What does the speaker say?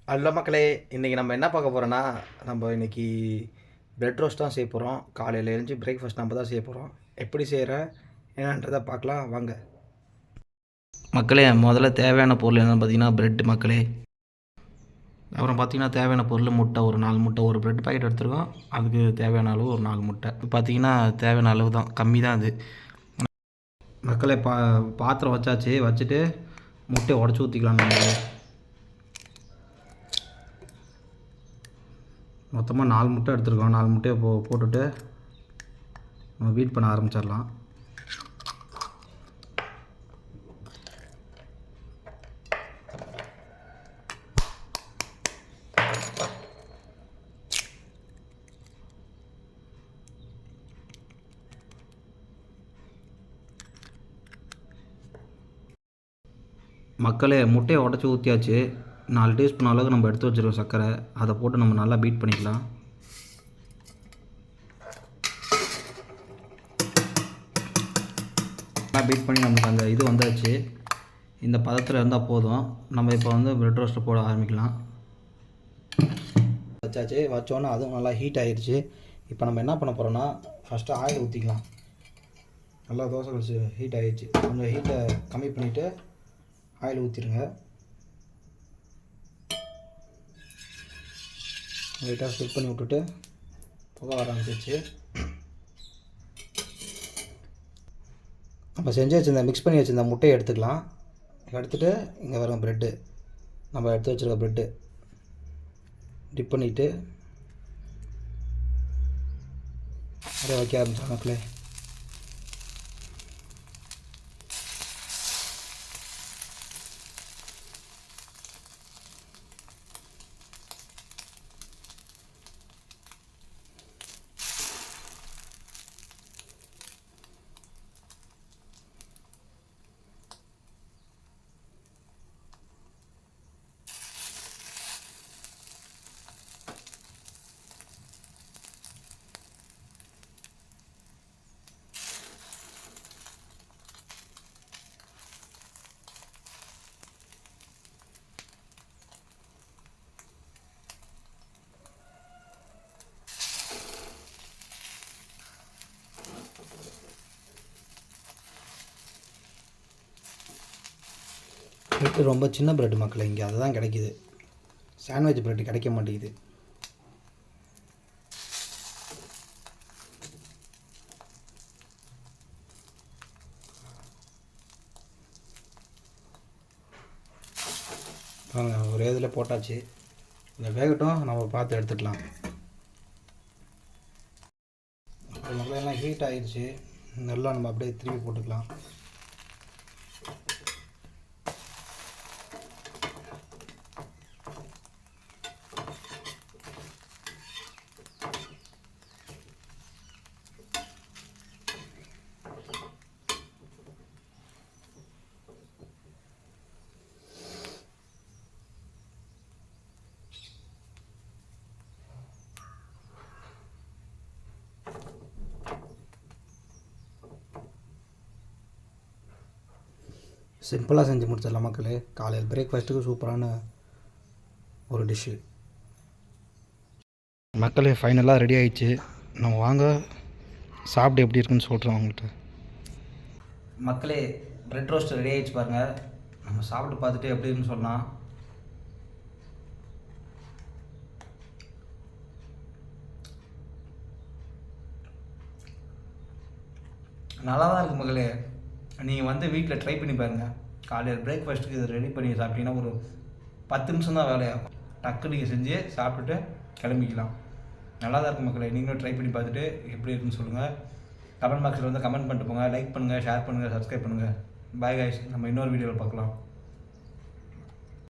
Hello மக்களே, இன்றைக்கி நம்ம என்ன பார்க்க போகிறோன்னா, நம்ம இன்றைக்கி பிரெட் ரோஸ்ட் தான் செய்ய போகிறோம். காலையில் எழுந்து பிரேக்ஃபாஸ்ட் நம்ம தான் செய்ய போகிறோம். எப்படி செய்கிறேன் என்னன்றதை பார்க்கலாம் வாங்க. மக்களே, முதல்ல தேவையான பொருள் என்னென்னு பார்த்தீங்கன்னா பிரெட் மக்களே. அப்புறம் பார்த்தீங்கன்னா தேவையான பொருள் முட்டை, ஒரு 4 முட்டை, ஒரு பிரெட் பாக்கெட் எடுத்துருக்கோம். அதுக்கு தேவையான அளவு ஒரு 4 முட்டை. பார்த்தீங்கன்னா தேவையான அளவு தான், கம்மி தான் அது. மக்களே, பாத்திரம் வச்சுட்டு முட்டையை உடச்சி ஊற்றிக்கலாம். நம்ம மொத்தமாக 4 முட்டை எடுத்துருக்கோம். 4 முட்டையை போட்டுட்டு நம்ம பீட் பண்ண ஆரம்பிச்சிடலாம். மக்களே, முட்டையை உடச்சி ஊற்றியாச்சு. 4 டீஸ்பூன் அளவுக்கு நம்ம எடுத்து வச்சுருக்கோம் சர்க்கரை. அதை போட்டு நம்ம நல்லா பீட் பண்ணிக்கலாம். நல்லா பீட் பண்ணி நமக்கு அந்த இது வந்தாச்சு. இந்த பதத்தில் இருந்தால் போதும். நம்ம இப்போ வந்து பிரெட் ரோஸ்ட்டை போட ஆரம்பிக்கலாம். வச்சோன்னே அதுவும் நல்லா ஹீட் ஆகிடுச்சு. இப்போ நம்ம என்ன பண்ண போகிறோன்னா, ஃபஸ்ட்டு ஆயில் ஊற்றிக்கலாம். நல்லா தோசை கழிச்சு ஹீட் ஆகிடுச்சு. கொஞ்சம் ஹீட்டை கம்மி பண்ணிவிட்டு ஆயில் ஊற்றிடுங்க. லைட்டாக ஸ்பிட் பண்ணி விட்டுட்டு புகை வர ஆரம்பிச்சிச்சு. நம்ம செஞ்சு வச்சுருந்த மிக்ஸ் பண்ணி வச்சுருந்த முட்டையை எடுத்துக்கலாம். எடுத்துகிட்டு இங்கே வரும் ப்ரெட்டு, நம்ம எடுத்து வச்சுருக்க ப்ரெட்டு டிப் பண்ணிவிட்டு அப்படியே வைக்க ஆரம்பிச்சோம் மக்களே. ப்ரெட்டு ரொம்ப சின்ன ப்ரெட்டு மக்களே, இங்கே அதுதான் கிடைக்கிது. சாண்ட்விச் ப்ரெட்டு கிடைக்க மாட்டேங்குது. ஒரே இதில் போட்டாச்சு. இந்த வேகட்டும், நம்ம பார்த்து எடுத்துக்கலாம். மக்கள் எல்லாம் ஹீட் ஆகிடுச்சு. நல்லா நம்ம அப்படியே திருப்பி போட்டுக்கலாம். சிம்பிளாக செஞ்சு முடிச்சிடலாம் மக்களே. காலையில் பிரேக்ஃபாஸ்ட்டுக்கு சூப்பரான ஒரு டிஷ்ஷு மக்களே. ஃபைனலாக ரெடி ஆகிடுச்சு. நம்ம வாங்க சாப்பிட்டு எப்படி இருக்குன்னு சொல்கிறோம் அவங்கள்ட்ட. மக்களே, பிரெட் ரோஸ்ட் ரெடி ஆகிடுச்சு பாருங்கள். நம்ம சாப்பிட்டு பார்த்துட்டு எப்படி இருக்குன்னு சொல்லலாம். நல்லா தான் இருக்குது மக்களே. நீங்கள் வந்து வீட்டில் ட்ரை பண்ணி பாருங்கள். காலையில் பிரேக்ஃபாஸ்ட்டுக்கு இதை ரெடி பண்ணி சாப்பிட்டீங்கன்னா ஒரு 10 நிமிஷம் தான் வேலையாகும். டக்கு நீங்கள் செஞ்சு சாப்பிட்டுட்டு கிளம்பிக்கலாம். நல்லா தான் இருக்கும் மக்களே. நீங்களும் ட்ரை பண்ணி பார்த்துட்டு எப்படி இருக்குன்னு சொல்லுங்கள். கமெண்ட் பாக்ஸில் வந்து கமெண்ட் பண்ணிட்டு போங்க. லைக் பண்ணுங்கள், ஷேர் பண்ணுங்கள், சப்ஸ்கிரைப் பண்ணுங்கள். பாய் கைஸ், நம்ம இன்னொரு வீடியோவில் பார்க்கலாம்.